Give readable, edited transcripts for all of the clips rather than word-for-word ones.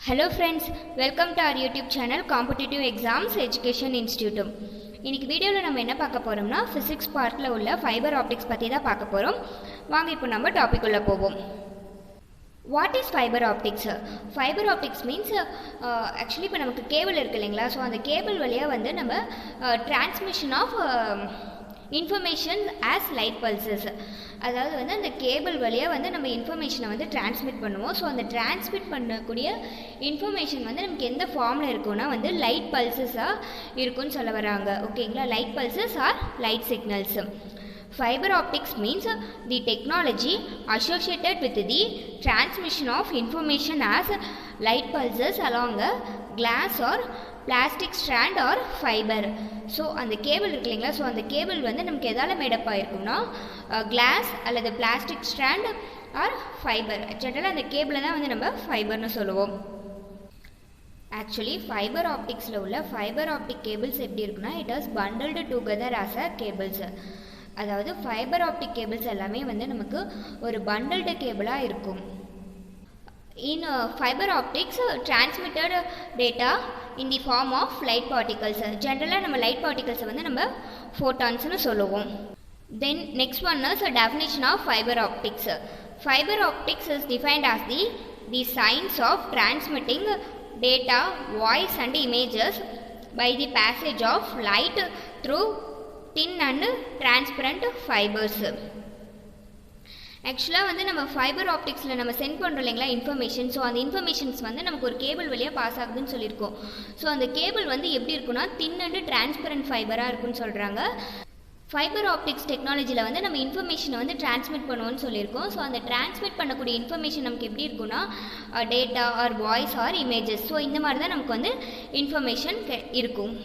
Hello friends, welcome to our YouTube channel Competitive Examz Education Institute. இன்னைக்கு வீடியோல நம்ம என்ன பார்க்க போறோம்னா physics partல உள்ள fiber optics பத்தி தான் பார்க்க போறோம். வாங்க இப்போ நம்ம டாபிக் உள்ள போவோம். What is fiber optics? Fiber optics means actually இப்போ நமக்கு கேபிள் இருக்கு இல்லைங்களா, ஸோ அந்த கேபிள் வழியா வந்து நம்ம transmission of information as light pulses. அதாவது வந்து அந்த கேபிள் வழியாக வந்து நம்ம இன்ஃபர்மேஷனை வந்து டிரான்ஸ்மிட் பண்ணுவோம். ஸோ அந்த டிரான்ஸ்மிட் பண்ணக்கூடிய இன்ஃபர்மேஷன் வந்து நமக்கு எந்த ஃபார்மில் இருக்குன்னா வந்து லைட் பல்சஸாக இருக்குன்னு சொல்ல வராங்க. ஓகேங்களா, light pulses or light signals. Fiber optics means the technology associated with the transmission of information as light pulses along a glass or plastic strand or fiber. So அந்த கேபிள் இருக்கு இல்லைங்களா, ஸோ அந்த cable வந்து நமக்கு எதால் made up ஆகிருக்கும்னா class அல்லது plastic strand R fibre. ஜென்ரலாக அந்த கேபிளை தான் வந்து நம்ம ஃபைபர்னு சொல்லுவோம். ஆக்சுவலி ஃபைபர் ஆப்டிக்ஸில் உள்ள ஃபைபர் ஆப்டிக் கேபிள்ஸ் எப்படி இருக்குன்னா, it was bundled together as a cables. அதாவது ஃபைபர் ஆப்டிக் கேபிள்ஸ் எல்லாமே வந்து நமக்கு ஒரு பண்டல்டு கேபிளாக இருக்கும். In fiber optics, transmitted data in the form of light particles. Generally, நம்ம light particles வந்து நம்ம photons னு சொல்லுவோம். Then next one is a definition of fiber optics. Fiber optics is defined as the science of transmitting data, voice and images by the passage of light through thin and transparent fibers. ஆக்சுவலாக வந்து நம்ம fibre ஆப்டிக்ஸில் நம்ம send பண்ணுறோம் இல்லைங்களா information. So அந்த informations வந்து நமக்கு ஒரு கேபிள் வழியாக பாஸ் ஆகுதுன்னு சொல்லியிருக்கோம். ஸோ அந்த கேபிள் வந்து எப்படி இருக்குன்னா தின் அண்ட் டிரான்ஸ்பரண்ட் ஃபைபராக இருக்குன்னு சொல்கிறாங்க. ஃபைபர் ஆப்டிக்ஸ் டெக்னாலஜியில் வந்து நம்ம இன்ஃபர்மேஷனை வந்து டிரான்ஸ்மிட் பண்ணுவோம்னு சொல்லியிருக்கோம். ஸோ அந்த டிரான்ஸ்மிட் பண்ணக்கூடிய இன்ஃபர்மேஷன் நமக்கு எப்படி இருக்குன்னா data or voice or images. So இந்த மாதிரி தான் நமக்கு வந்து இன்ஃபர்மேஷன் இருக்கும்.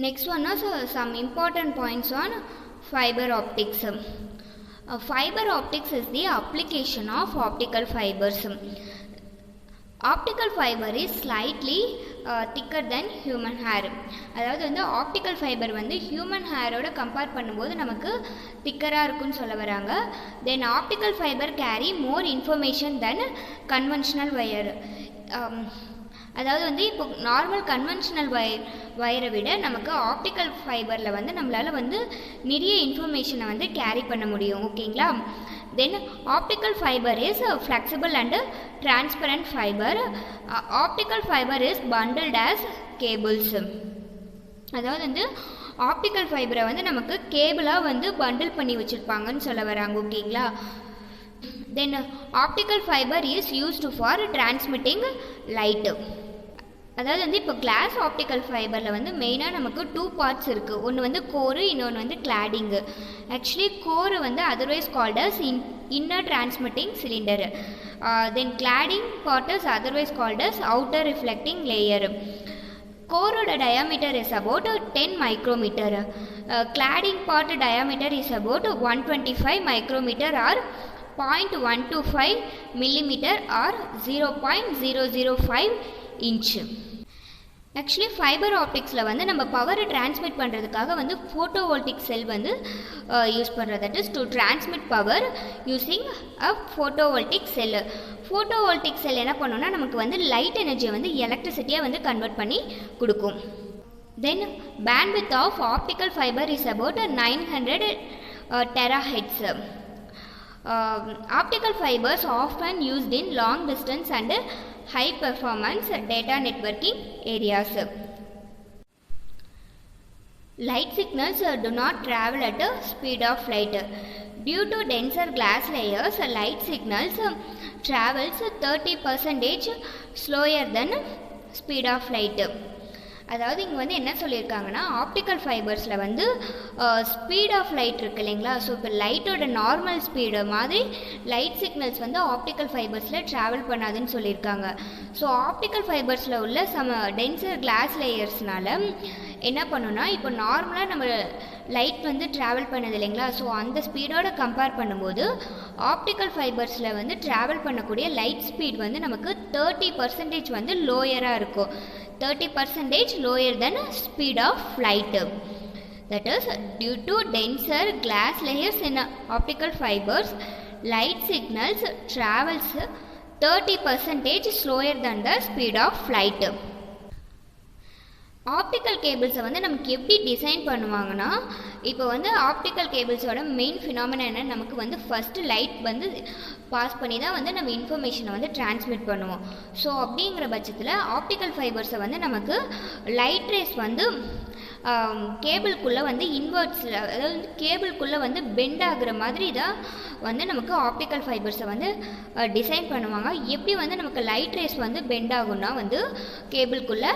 Next one is some important points on fiber optics. Fiber optics is the application of optical fibers. Optical fiber is slightly thicker than human hair. அதாவது வந்து optical fibre வந்து human ஹேரோட கம்பேர் பண்ணும்போது நமக்கு திக்கராக இருக்குன்னு சொல்ல வராங்க. Then optical fibre carry more information than conventional wire. அதாவது வந்து இப்போ நார்மல் கன்வென்ஷனல் வயரை விட நமக்கு ஆப்டிக்கல் ஃபைபரில் வந்து நம்மளால் வந்து நிறைய இன்ஃபர்மேஷனை வந்து கேரி பண்ண முடியும். ஓகேங்களா. Then optical fibre is flexible and transparent fibre. Optical fibre is bundled as cables. அதாவது வந்து ஆப்டிக்கல் ஃபைபரை வந்து நமக்கு கேபிளாக வந்து பண்டில் பண்ணி வச்சுருப்பாங்கன்னு சொல்ல வராங்க. ஓகேங்களா. Then optical fiber is used for transmitting light. அதாவது வந்து இப்போ கிளாஸ் ஆப்டிக்கல் ஃபைபரில் வந்து மெயினாக நமக்கு 2 பார்ட்ஸ் இருக்குது. ஒன்று வந்து கோரு, இன்னொன்று வந்து கிளாடிங்கு. ஆக்சுவலி கோரு வந்து otherwise called as inner transmitting cylinder. Then cladding part is otherwise called as outer reflecting layer. கோரோட diameter is about 10 micrometer. Cladding part diameter is about 125 micrometer or 0.125 millimeter or 0.005 inch. Actually fibre ஆப்டிக்ஸில் வந்து நம்ம பவரை transmit பண்ணுறதுக்காக வந்து photovoltaic செல் வந்து use பண்ணுறது. That is to transmit power using a photovoltaic cell. Photovoltaic cell என்ன பண்ணோன்னா நமக்கு வந்து லைட் எனர்ஜியை வந்து எலக்ட்ரிசிட்டியாக வந்து கன்வெர்ட் பண்ணி கொடுக்கும். Then bandwidth of optical fibre is about 900 terahertz. Optical fibers often used in long distance and high performance data networking areas. Light signals do not travel at the speed of light. Due to denser glass layers, light signals travels 30% slower than speed of light. அதாவது இங்கே வந்து என்ன சொல்லியிருக்காங்கன்னா optical ஃபைபர்ஸில் வந்து speed of light இருக்குது இல்லைங்களா. So இப்போ லைட்டோட நார்மல் ஸ்பீடு மாதிரி லைட் சிக்னல்ஸ் வந்து ஆப்டிக்கல் ஃபைபர்ஸில் ட்ராவல் பண்ணாதுன்னு சொல்லியிருக்காங்க. ஸோ ஆப்டிக்கல் ஃபைபர்ஸில் உள்ள டென்சர் கிளாஸ் லேயர்ஸ்னால என்ன பண்ணுன்னா இப்போ நார்மலாக நம்ம லைட் வந்து ட்ராவல் பண்ணுது இல்லைங்களா. ஸோ அந்த ஸ்பீடோட கம்பேர் பண்ணும்போது ஆப்டிக்கல் ஃபைபர்ஸில் வந்து ட்ராவல் பண்ணக்கூடிய லைட் ஸ்பீட் வந்து நமக்கு 30% வந்து லோயராக இருக்கும். 30% lower than speed of light. That is due to denser glass layers in optical fibers, light signals travels 30% slower than the speed of light. Optical கேபிள்ஸை வந்து நமக்கு எப்படி டிசைன் பண்ணுவாங்கன்னா, இப்போ வந்து ஆப்டிக்கல் கேபிள்ஸோட மெயின் ஃபினாமினா என்ன, நமக்கு வந்து ஃபஸ்ட்டு லைட் வந்து பாஸ் பண்ணி தான் வந்து நம்ம இன்ஃபர்மேஷனை வந்து டிரான்ஸ்மிட் பண்ணுவோம். ஸோ அப்படிங்கிற பட்சத்தில் ஆப்டிக்கல் ஃபைபர்ஸை வந்து நமக்கு லைட் ரேஸ் வந்து கேபிள்குள்ளே வந்து இன்வெர்ட்ஸில், அதாவது கேபிள்குள்ளே வந்து பெண்ட் ஆகுற மாதிரி தான் வந்து நமக்கு ஆப்டிக்கல் ஃபைபர்ஸை வந்து டிசைன் பண்ணுவாங்க. எப்படி வந்து நமக்கு லைட் ரேஸ் வந்து பெண்ட் ஆகும்னா வந்து கேபிள்குள்ளே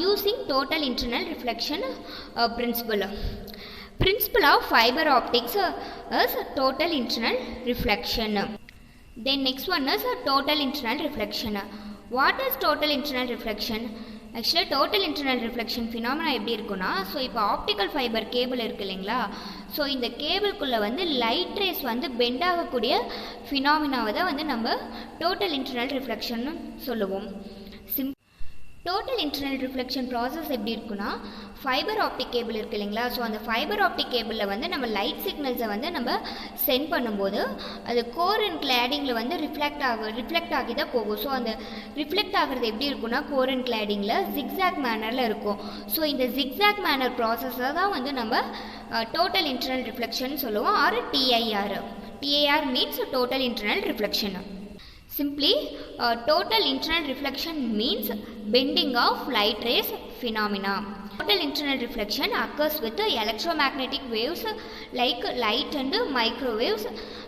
using total internal reflection principle of fibre optics is total internal reflection. Then next one is total internal reflection. What is total internal reflection? Actually total internal reflection phenomena எப்படி இருக்குன்னா, so இப்போ optical fibre cable இருக்கு இல்லைங்களா, so இந்த கேபிள்குள்ளே வந்து light race வந்து bend ஆகக்கூடிய ஃபினாமினாவை தான் வந்து நம்ம டோட்டல் இன்டர்னல் ரிஃப்ளெக்ஷன் சொல்லுவோம். டோட்டல் இன்டர்னல் ரிஃப்ளெக்ஷன் ப்ராசஸ் எப்படி இருக்குன்னா, ஃபைபர் ஆப்டிக் கேபிள் இருக்குது இல்லைங்களா, ஸோ அந்த ஃபைபர் ஆப்டிக் கேபிளில் வந்து நம்ம லைட் சிக்னல்ஸை வந்து நம்ம சென்ட் பண்ணும்போது அது கோர் அண்ட் கிளாடிங்கில் வந்து ரிஃப்ளெக்ட் ஆகி தான் போகும். ஸோ அந்த ரிஃப்ளெக்ட் ஆகிறது எப்படி இருக்குன்னா, கோர் அண்ட் கிளாடிங்கில் ஜிக்ஸாக் மேனரில் இருக்கும். ஸோ இந்த ஜிக்ஸாக் மேனர் ப்ராசஸை தான் வந்து நம்ம டோட்டல் இன்டர்னல் ரிஃப்ளெக்ஷன் சொல்லுவோம், or TIR. TIR means total internal reflection. Simply, total internal reflection means bending of light rays phenomena. Total internal reflection occurs with electromagnetic waves like light and microwaves,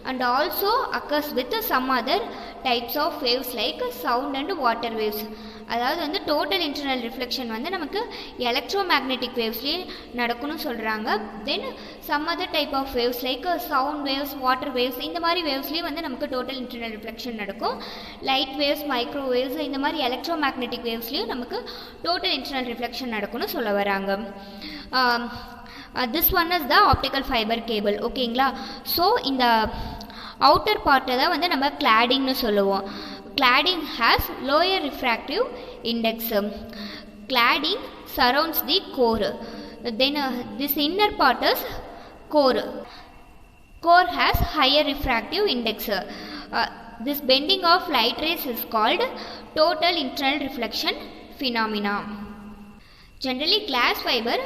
and also occurs with some other types of waves like sound and water waves. அதாவது வந்து total internal reflection வந்து நமக்கு electromagnetic வேவ்ஸ்லேயே நடக்கும்னு சொல்கிறாங்க. Then some other type of waves like sound waves, water waves, இந்த மாதிரி வேவ்ஸ்லேயே வந்து நமக்கு டோட்டல் இன்டர்னல் ரிஃப்ளெக்ஷன் நடக்கும். லைட் வேவ்ஸ், மைக்ரோ வேவ்ஸ், இந்த மாதிரி எலக்ட்ரோமேக்னெட்டிக் வேவ்ஸ்லேயும் நமக்கு டோட்டல் இன்டர்னல் ரிஃப்ளெக்ஷன் நடக்கும்னு சொல்ல வராங்க. This one is the optical fibre cable. ஓகேங்களா, ஸோ இந்த அவுட்டர் பார்ட்டை தான் வந்து நம்ம கிளாடிங்னு சொல்லுவோம். Cladding has lower refractive index. Cladding surrounds the core. Then this inner part is core. Core has higher refractive index. This bending of light rays is called total internal reflection phenomena. Generally, glass fiber,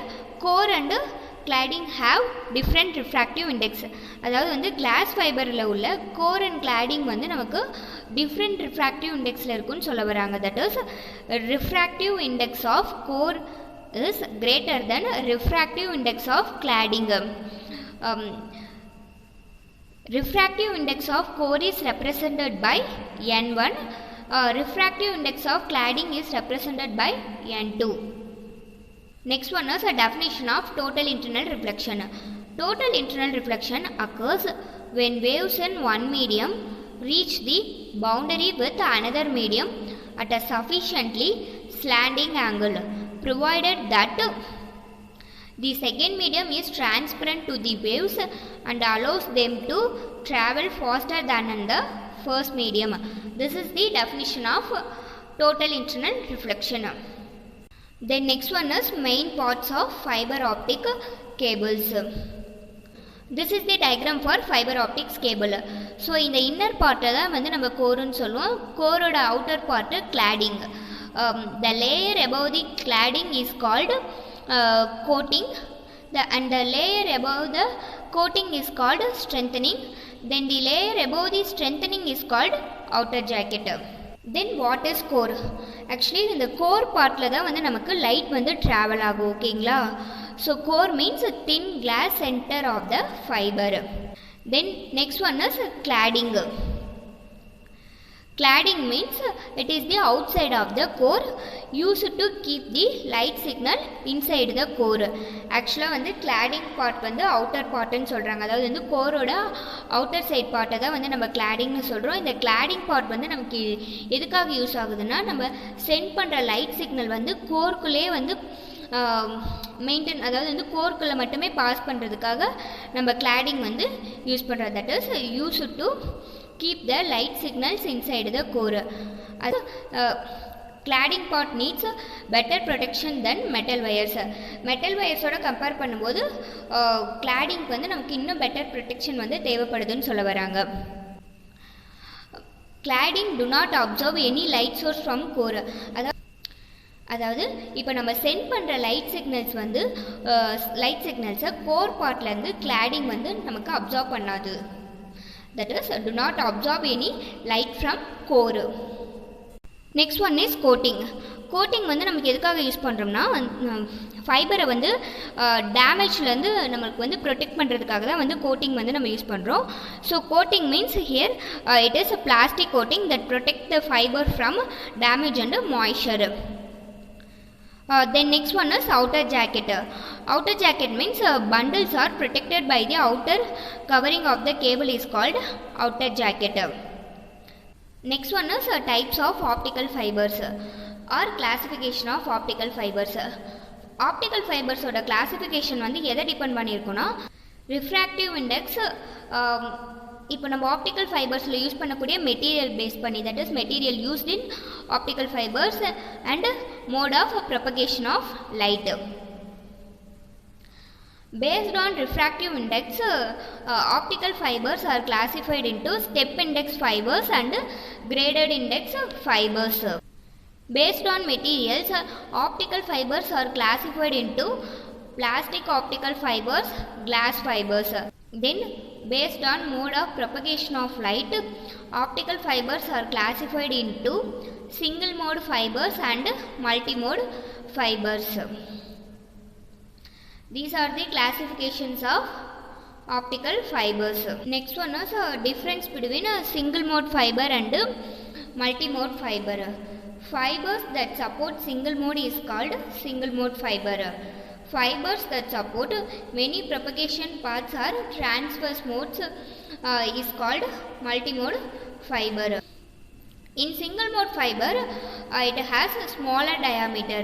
core and cladding have different refractive index. அதாவது வந்து class ஃபைபரில் உள்ள core and cladding வந்து நமக்கு different refractive இண்டெக்ஸில் இருக்குன்னு சொல்ல வராங்க. That is refractive index of core is greater than refractive index of cladding. Refractive index of core is represented by N1. Refractive index of cladding is represented by N2. Next one is a definition of total internal reflection. Total internal reflection occurs when waves in one medium reach the boundary with another medium at a sufficiently slanting angle, provided that the second medium is transparent to the waves and allows them to travel faster than in the first medium. This is the definition of total internal reflection. Then next one is main parts of fiber optic cables. This is the diagram for fiber optics cable. So in the inner part தான் வந்து நம்ம கோருன்னு சொல்லுவோம். கோரோட outer part cladding. The layer above the cladding is called coating. And the layer above the coating is called strengthening. Then the layer above the strengthening is called outer jacket. Then what is core? Actually இந்த core partல தான் வந்து நமக்கு light வந்து travel ஆகும். ஓகேங்களா, so core means a thin glass center of the fiber. Then next one is cladding. Cladding means it is the outside of the core used to keep the light signal inside the core. Actually வந்து cladding part வந்து outer part ன்னு சொல்றாங்க. அதாவது வந்து கோரோட outer side part தான் வந்து நம்ம cladding னு சொல்றோம். இந்த cladding part வந்து நமக்கு எதுக்காக யூஸ் ஆகுதுன்னா, நம்ம சென்ட் பண்ற லைட் சிக்னல் வந்து கோர்க்குள்ளே வந்து மெயின்டைன், அதாவது வந்து கோர்க்குள்ளே மட்டுமே பாஸ் பண்ணுறதுக்காக நம்ம கிளாடிங் வந்து யூஸ் பண்ணுறது. That is use to keep the light signals inside the core. Cladding part needs better protection than metal wires. Metal wires ஓட கம்பேர் பண்ணும்போது cladding வந்து நமக்கு இன்னும் better protection வந்து தேவைப்படுதுன்னு சொல்ல வராங்க. cladding do not absorb any light source from core. அதாவது இப்போ நம்ம சென்ட் பண்ணுற லைட் சிக்னல்ஸை கோர் பார்ட்லேருந்து கிளாடிங் வந்து நமக்கு அப்சார்ப் பண்ணாது. That is do not absorb any light from core. Next one is coating. Coating வந்து நமக்கு எதுக்காக யூஸ் பண்ணுறோம்னா ஃபைபரை வந்து டேமேஜ்லேருந்து நம்மளுக்கு வந்து ப்ரொடெக்ட் பண்ணுறதுக்காக தான் வந்து கோட்டிங் வந்து நம்ம யூஸ் பண்ணுறோம். So coating means here it is a plastic coating that protect the fibre from damage and moisture. Then next one is outer jacket. Outer jacket means bundles are protected by the outer covering of the cable is called outer jacket. Next one is types of optical fibers or classification of optical fibers. Optical fibers oda classification வந்து எதை depend பண்ணியிருக்குன்னா refractive index இப்போ நம்ம optical ஃபைபர்ஸில் use பண்ணக்கூடிய material base பண்ணி, that is material used in optical fibers and mode of propagation of light. Based on refractive index, optical fibers are classified into step index fibers and graded index fibers. Based on materials, optical fibers are classified into plastic optical fibers, glass fibers. Then based on mode of propagation of light, optical fibers are classified into single mode fibers and multi-mode fibers. These are the classifications of optical fibers. Next one is a difference between a single mode fiber and multi-mode fiber. Fibers that support single mode is called single mode fiber. Fibers that support many propagation paths or transverse modes is called multimode fiber. In single mode fiber, it has a smaller diameter.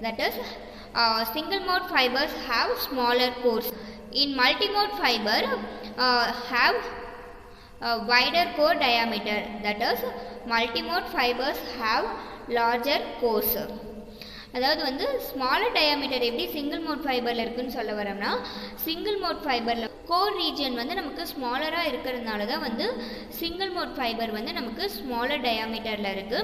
That is, single mode fibers have smaller cores. In multimode fiber, have a wider core diameter. That is, multimode fibers have larger cores. அதாவது வந்து smaller diameter எப்படி single mode ஃபைபரில் இருக்குதுன்னு சொல்ல வரோம்னா, single mode ஃபைபரில் core region வந்து நமக்கு ஸ்மாலராக இருக்கிறதுனால தான் வந்து சிங்கிள் மோட் ஃபைபர் வந்து நமக்கு ஸ்மாலர் டயாமீட்டரில் இருக்குது.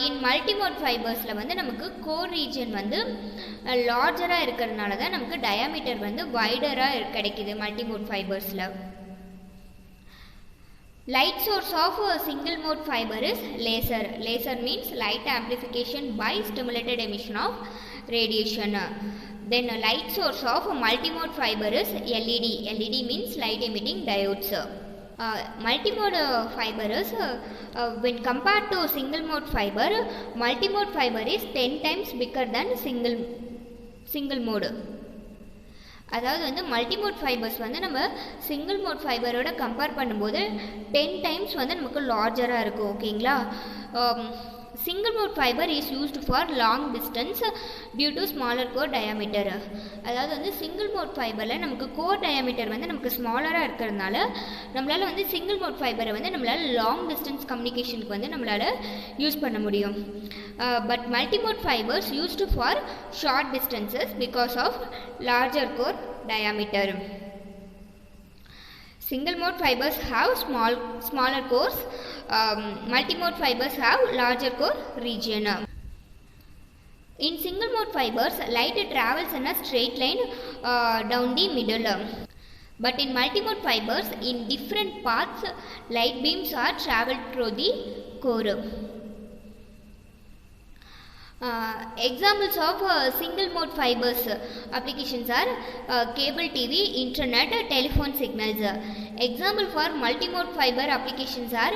இன் மல்டிமோட் ஃபைபர்ஸில் வந்து நமக்கு கோர் ரீஜன் வந்து லார்ஜராக இருக்கிறதுனால தான் நமக்கு டயாமீட்டர் வந்து வைடராக கிடைக்குது multimode ஃபைபர்ஸில். Light source of a single mode fiber is laser. Laser means light amplification by stimulated emission of radiation. Then a light source of a multimode fiber is LED. LED means light emitting diodes. Multimode fiber is when compared to single mode fiber, multimode fiber is 10 times bigger than single mode. அதாவது வந்து multimode fibres வந்து நம்ம single mode ஃபைபரோட compare பண்ணும்போது 10 times வந்து நமக்கு லார்ஜராக இருக்கும். ஓகேங்களா? Single mode fiber is used for long distance due to smaller core diameter. அதாவது வந்து சிங்கிள் மோட் ஃபைபரில் நமக்கு கோர் டயாமீட்டர் வந்து நமக்கு ஸ்மாலராக இருக்கிறதுனால நம்மளால் வந்து சிங்கிள் மோட் ஃபைபரை வந்து நம்மளால் லாங் டிஸ்டன்ஸ் கம்யூனிகேஷனுக்கு வந்து நம்மளால் யூஸ் பண்ண முடியும். But multimode fibers used for short distances because of larger core diameter. Single mode fibers have smaller cores. Multimode fibers have larger core region. In single mode fibers, light travels in a straight line down the middle. But in multimode fibers, in different paths, light beams are traveled through the core. Examples of single mode fibers applications are cable TV, internet, telephone signals. Example for multimode fiber applications are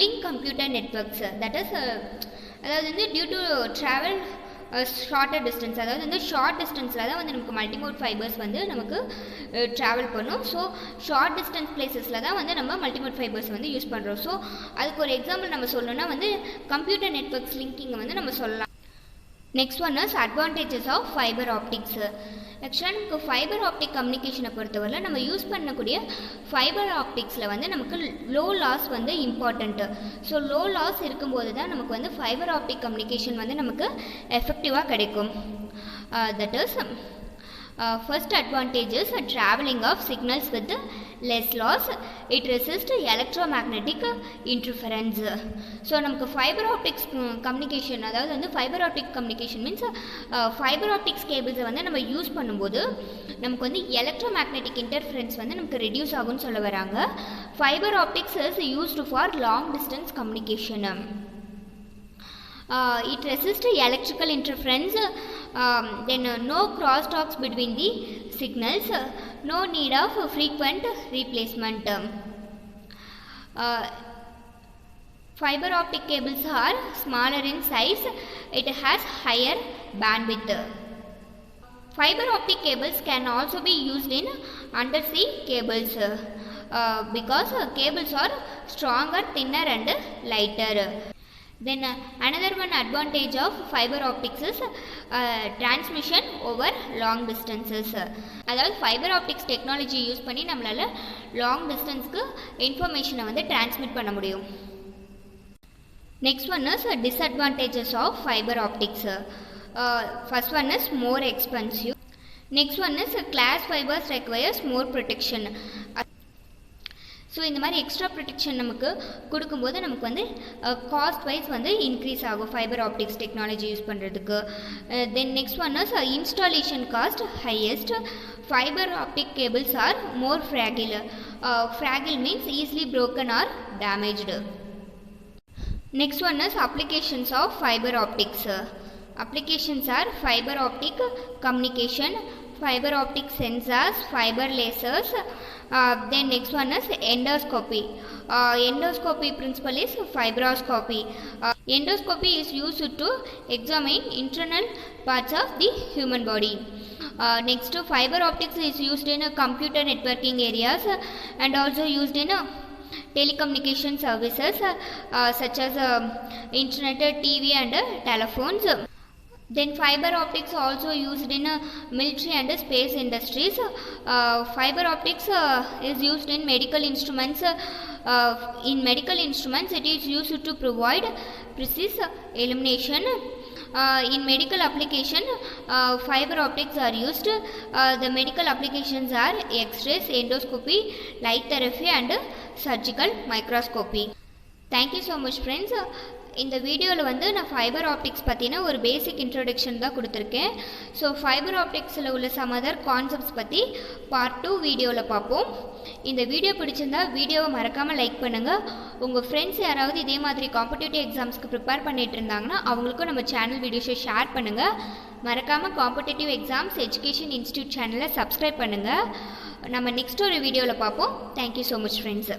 link computer networks. That is அதாவது வந்து due to travel shorter distance, அதாவது வந்து short டிஸ்டன்ஸில் தான் வந்து நமக்கு multimode fibres வந்து நமக்கு ட்ராவல் பண்ணும். ஸோ ஷார்ட் டிஸ்டன்ஸ் பிளேசஸில் தான் வந்து நம்ம மல்டிமோட் ஃபைபர்ஸ் வந்து யூஸ் பண்ணுறோம். ஸோ அதுக்கு ஒரு எக்ஸாம்பிள் நம்ம சொல்லணும்னா வந்து கம்ப்யூட்டர் நெட்வொர்க்ஸ் லிங்கிங்கை வந்து நம்ம சொல்லலாம். Next one is advantages of fibre optics. ஆக்சுவலாக நமக்கு ஃபைபர் ஆப்டிக் கம்யூனிகேஷனை பொறுத்தவரை நம்ம யூஸ் பண்ணக்கூடிய ஃபைபர் ஆப்டிக்ஸில் வந்து நமக்கு லோ லாஸ் வந்து இம்பார்ட்டண்ட்டு. ஸோ லோ லாஸ் இருக்கும்போது தான் நமக்கு வந்து ஃபைபர் ஆப்டிக் கம்யூனிகேஷன் வந்து நமக்கு எஃபெக்டிவாக கிடைக்கும். That is first advantages travelling of signals with less loss, it resists electromagnetic interference. So நமக்கு fiber optics communication, அதாவது வந்து fiber optic communication means fiber optics cables வந்து நம்ம யூஸ் பண்ணும்போது நமக்கு வந்து electromagnetic interference வந்து நமக்கு reduce ஆகும்னு சொல்ல வராங்க. Fiber optics is used for long distance communication. It resists electrical interference, then no crosstalks between the signals, no need of frequent replacement. Fiber optic cables are smaller in size, it has higher bandwidth. Fiber optic cables can also be used in undersea cables because cables are stronger, thinner and lighter. Then another one advantage of fiber optics is transmission over long distances. அதாவது fiber optics technology use பண்ணி நம்மளால long distanceக்கு information வந்து transmit பண்ண முடியும். Next one is disadvantages of fiber optics. First one is more expensive. Next one is glass fibers requires more protection. So இந்த மாதிரி extra protection நமக்கு கொடுக்கும்போது நமக்கு வந்து காஸ்ட் வைஸ் வந்து இன்க்ரீஸ் ஆகும் ஃபைபர் ஆப்டிக்ஸ் டெக்னாலஜி யூஸ் பண்ணுறதுக்கு. Then next one is installation cost highest. Fibre optic cables are more fragile. Fragile means easily broken or damaged. Next one is applications of fibre optics. Applications are fiber optic communication, fiber optic sensors, fiber lasers. Then next one is endoscopy. Endoscopy principle is fibroscopy. Endoscopy is used to examine internal parts of the human body. Next, fiber optics is used in computer networking areas and also used in telecommunication services such as internet, TV and telephones. Then fiber optics also used in military and space industries. Fiber optics is used in medical instruments. In medical instruments it is used to provide precise illumination. In medical application fiber optics are used. The medical applications are X-rays, endoscopy, light therapy and surgical microscopy. Thank you so much friends. இந்த வீடியோவில் வந்து நான் fibre optics பற்றின ஒரு பேசிக் introduction தான் கொடுத்துருக்கேன். So fibre ஆப்டிக்ஸில் உள்ள some other concepts பற்றி பார்ட் 2 வீடியோவில் பார்ப்போம். இந்த வீடியோ பிடிச்சிருந்தா வீடியோவை மறக்காமல் லைக் பண்ணுங்கள். உங்கள் ஃப்ரெண்ட்ஸ் யாராவது இதே மாதிரி காம்படிட்டிவ் எக்ஸாம்ஸ்க்கு ப்ரிப்பேர் பண்ணிட்டு இருந்தாங்கன்னா அவங்களுக்கும் நம்ம சேனல் வீடியோஸை ஷேர் பண்ணுங்கள். மறக்காமல் காம்படிட்டிவ் எக்ஸாம்ஸ் எஜுகேஷன் இன்ஸ்டியூட் சேனலை சப்ஸ்கிரைப் பண்ணுங்கள். நம்ம நெக்ஸ்ட் ஒரு வீடியோவில் பார்ப்போம். Thank you so much friends.